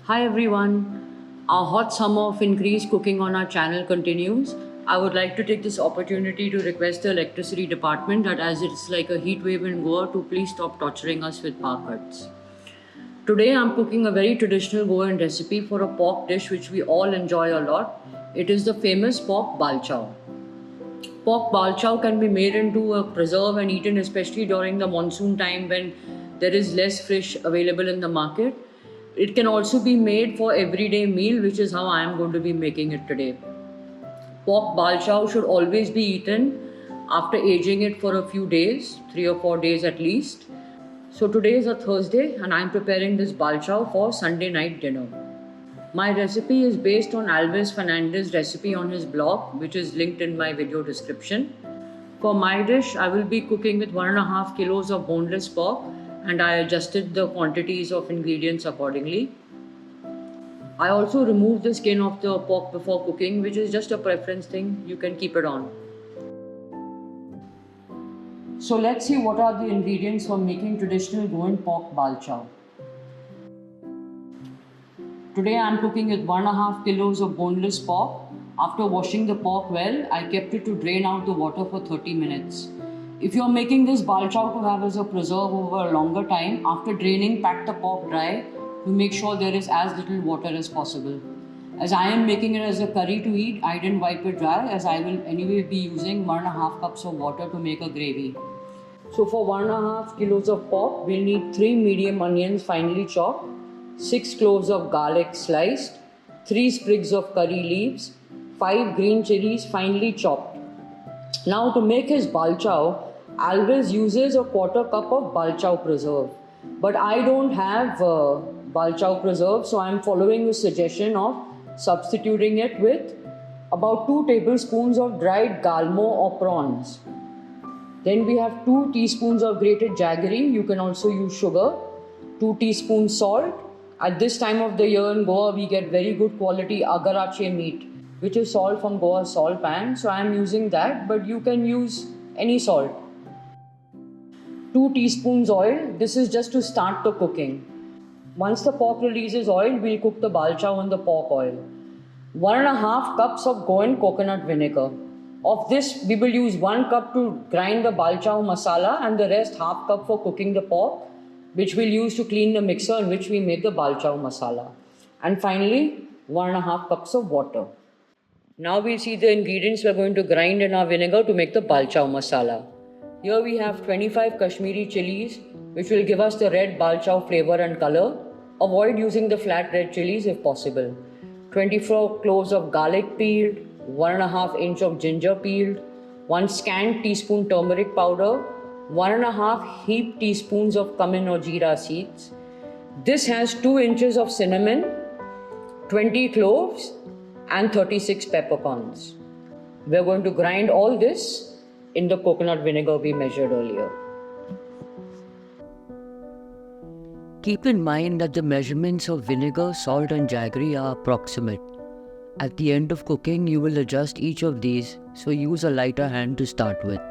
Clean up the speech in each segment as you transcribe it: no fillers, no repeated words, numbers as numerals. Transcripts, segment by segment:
Hi everyone. Our hot summer of increased cooking on our channel continues. I would like to take this opportunity to request the electricity department that as it's like a heat wave in Goa to please stop torturing us with power cuts. Today I'm cooking a very traditional Goan recipe for a pork dish which we all enjoy a lot. It is the famous pork balchao. Pork balchao can be made into a preserve and eaten especially during the monsoon time when there is less fish available in the market. It can also be made for everyday meal, which is how I am going to be making it today. Pork balchao should always be eaten after aging it for a few days, 3 or 4 days at least. So today is a Thursday and I am preparing this balchao for Sunday night dinner. My recipe is based on Alves Fernandez's recipe on his blog, which is linked in my video description. For my dish, I will be cooking with 1.5 kilos of boneless pork and I adjusted the quantities of ingredients accordingly. I also removed the skin of the pork before cooking, which is just a preference thing, you can keep it on. So let's see what are the ingredients for making traditional Goan pork balchao. Today I am cooking with 1.5 kilos of boneless pork. After washing the pork well, I kept it to drain out the water for 30 minutes. If you are making this balchao to have as a preserve over a longer time, after draining, pack the pork dry to make sure there is as little water as possible. As I am making it as a curry to eat, I didn't wipe it dry as I will anyway be using 1.5 cups of water to make a gravy. So for 1.5 kilos of pork, we'll need 3 medium onions finely chopped, 6 cloves of garlic sliced, 3 sprigs of curry leaves, 5 green chilies finely chopped. Now to make his balchao, Alves uses a 1/4 cup of balchao preserve. But I don't have balchao preserve, so I'm following the suggestion of substituting it with about 2 tablespoons of dried galmo or prawns. Then we have 2 teaspoons of grated jaggery. You can also use sugar, 2 teaspoons salt. At this time of the year in Goa, we get very good quality agarache meat, which is salt from Goa's salt pan. So I am using that, but you can use any salt. 2 teaspoons oil. This is just to start the cooking. Once the pork releases oil, we'll cook the balchao in the pork oil. 1.5 cups of Goan coconut vinegar. Of this, we will use 1 cup to grind the balchao masala and the rest half cup for cooking the pork, which we'll use to clean the mixer in which we make the balchao masala. And finally, 1.5 cups of water. Now we'll see the ingredients we're going to grind in our vinegar to make the balchao masala. Here we have 25 Kashmiri chilies, which will give us the red balchao flavor and color. Avoid using the flat red chilies if possible. 24 cloves of garlic peeled, 1.5 inch of ginger peeled, 1 scant teaspoon turmeric powder, 1.5 heaped teaspoons of cumin or jeera seeds. This has 2 inches of cinnamon, 20 cloves and 36 peppercorns. We're going to grind all this in the coconut vinegar we measured earlier. Keep in mind that the measurements of vinegar, salt and jaggery are approximate. At the end of cooking, you will adjust each of these, so use a lighter hand to start with.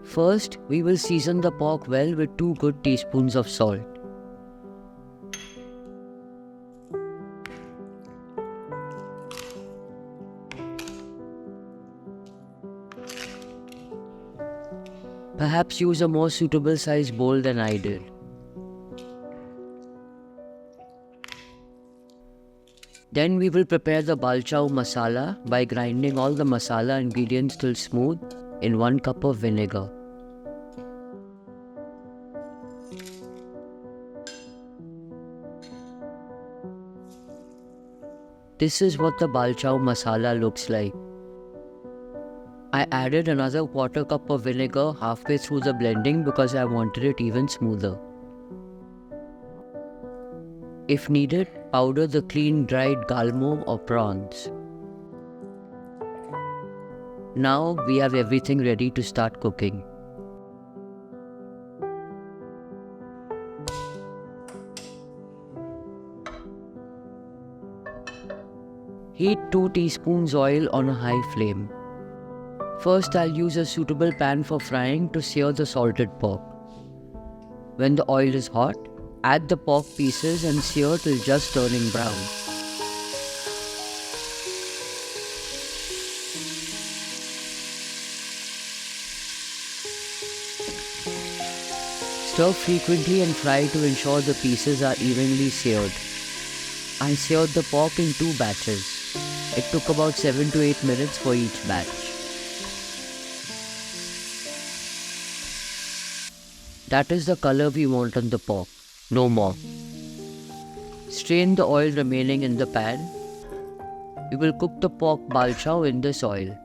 First, we will season the pork well with 2 good teaspoons of salt. Perhaps use a more suitable size bowl than I did. Then we will prepare the balchao masala by grinding all the masala ingredients till smooth in 1 cup of vinegar. This is what the balchao masala looks like. I added another 1/4 cup of vinegar halfway through the blending because I wanted it even smoother. If needed, powder the clean dried galmo or prawns. Now we have everything ready to start cooking. Heat 2 teaspoons oil on a high flame. First, I'll use a suitable pan for frying to sear the salted pork. When the oil is hot, Add the pork pieces and sear till just turning brown. Stir frequently and fry to ensure the pieces are evenly seared. I seared the pork in 2 batches. It took about 7 to 8 minutes for each batch. That is the color we want on the pork, no more. Strain the oil remaining in the pan. We will cook the pork balchao in this oil.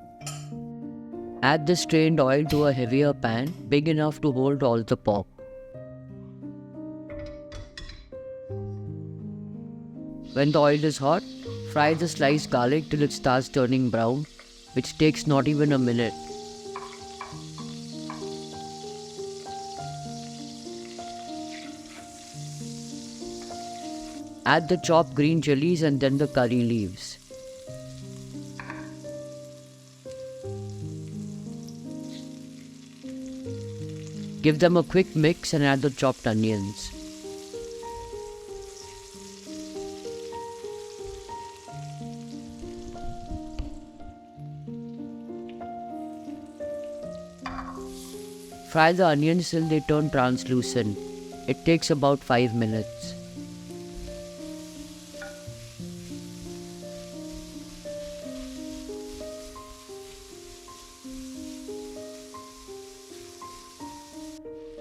Add the strained oil to a heavier pan big enough to hold all the pork. When the oil is hot, fry the sliced garlic till it starts turning brown, which takes not even a minute. Add the chopped green chilies and then the curry leaves. Give them a quick mix and add the chopped onions. Fry the onions till they turn translucent. It takes about 5 minutes.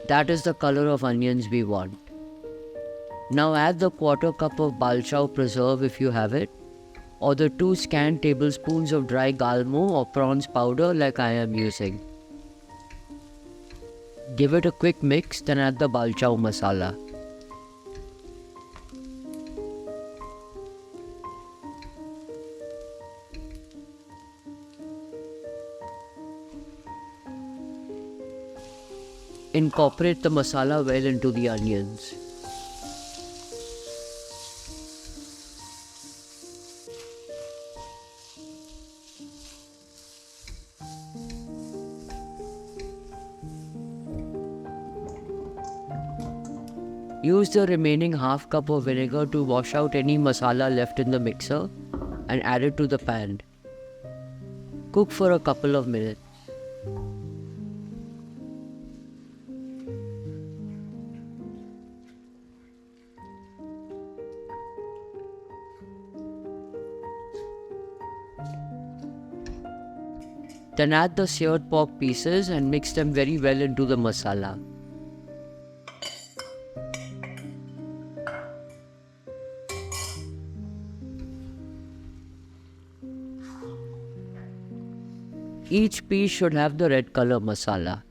That is the color of onions we want. Now add the 1/4 cup of balchao preserve if you have it, or the 2 scant tablespoons of dry galmo or prawns powder like I am using. Give it a quick mix, then add the balchao masala. Incorporate the masala well into the onions. Use the remaining 1/2 cup of vinegar to wash out any masala left in the mixer and add it to the pan. Cook for a couple of minutes. Then add the seared pork pieces and mix them very well into the masala. Each piece should have the red color masala.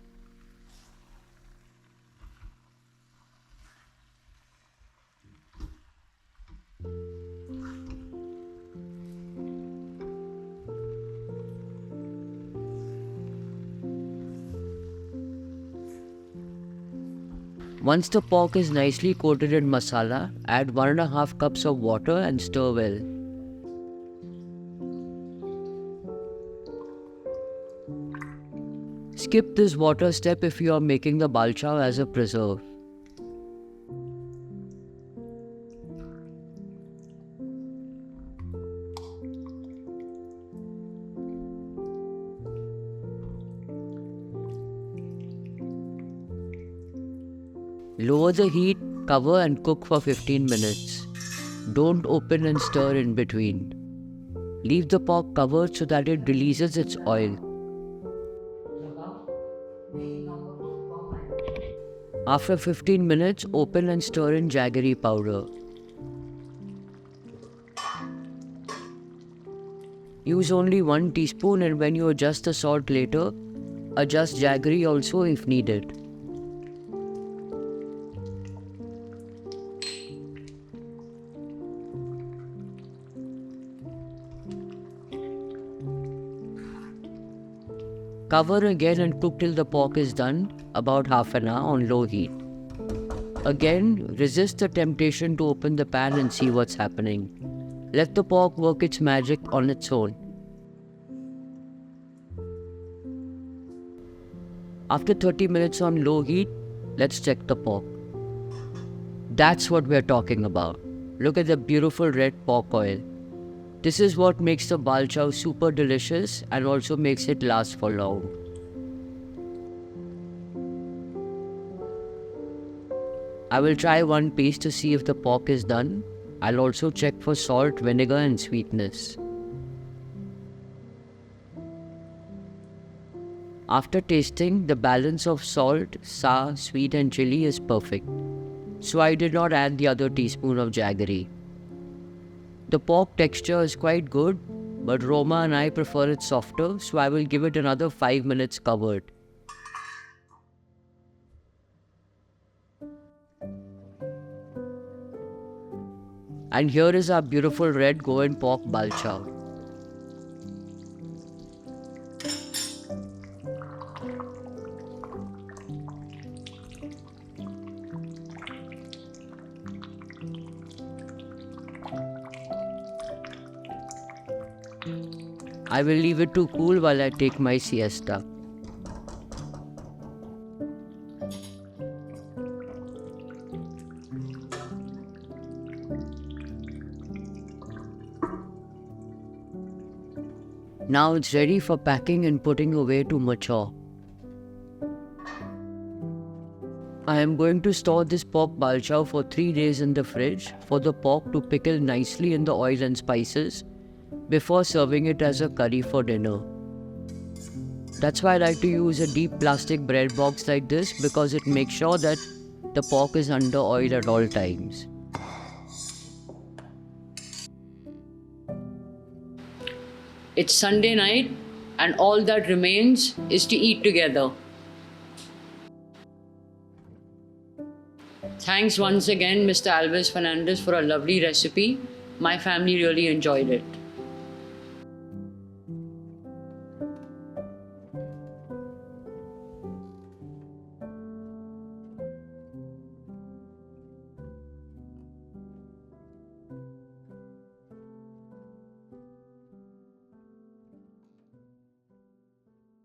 Once the pork is nicely coated in masala, add 1.5 cups of water and stir well. Skip this water step if you are making the balchao as a preserve. Lower the heat, cover and cook for 15 minutes. Don't open and stir in between. Leave the pork covered so that it releases its oil. After 15 minutes, open and stir in jaggery powder. Use only 1 teaspoon, and when you adjust the salt later, adjust jaggery also if needed. Cover again and cook till the pork is done, about half an hour on low heat. Again, resist the temptation to open the pan and see what's happening. Let the pork work its magic on its own. After 30 minutes on low heat, let's check the pork. That's what we're talking about. Look at the beautiful red pork oil. This is what makes the bal chow super delicious and also makes it last for long. I will try one piece to see if the pork is done. I'll also check for salt, vinegar and sweetness. After tasting, the balance of salt, sour, sweet and chili is perfect. So I did not add the other teaspoon of jaggery. The pork texture is quite good, but Roma and I prefer it softer, so I will give it another 5 minutes covered. And here is our beautiful red Goan pork bal chow. I will leave it to cool while I take my siesta. Now it's ready for packing and putting away to mature. I am going to store this pork bal chow for 3 days in the fridge for the pork to pickle nicely in the oil and spices before serving it as a curry for dinner. That's why I like to use a deep plastic bread box like this, because it makes sure that the pork is under oil at all times. It's Sunday night and all that remains is to eat together. Thanks once again, Mr. Alves Fernandez, for a lovely recipe. My family really enjoyed it.